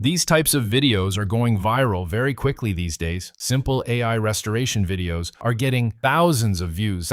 These types of videos are going viral very quickly these days. Simple AI restoration videos are getting thousands of views,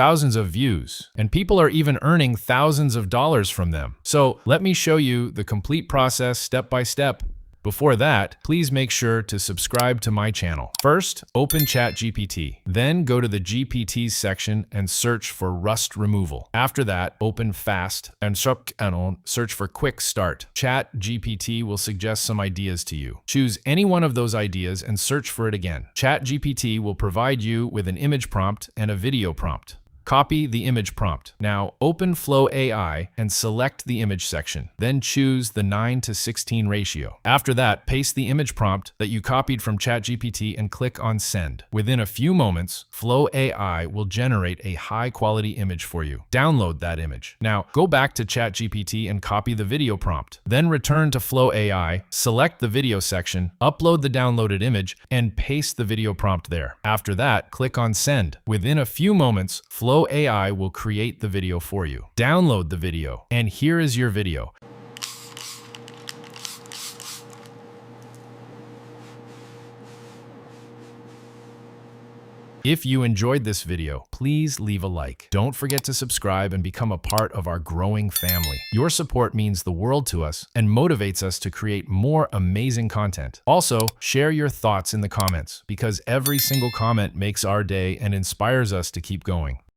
and people are even earning thousands of dollars from them. So let me show you the complete process step by step. Before that, please make sure to subscribe to my channel. First, open ChatGPT. Then go to the GPTs section and search for rust removal. After that, open fast and search for quick start. ChatGPT will suggest some ideas to you. Choose any one of those ideas and search for it again. ChatGPT will provide you with an image prompt and a video prompt. Copy the image prompt. Now open Flow AI and select the image section. Then choose the 9:16 ratio. After that, paste the image prompt that you copied from ChatGPT and click on Send. Within a few moments, Flow AI will generate a high-quality image for you. Download that image. Now go back to ChatGPT and copy the video prompt. Then return to Flow AI, select the video section, upload the downloaded image, and paste the video prompt there. After that, click on Send. Within a few moments, Flow AI will create the video for you. Download the video, and here is your video. If you enjoyed this video, please leave a like. Don't forget to subscribe and become a part of our growing family. Your support means the world to us and motivates us to create more amazing content. Also, share your thoughts in the comments because every single comment makes our day and inspires us to keep going.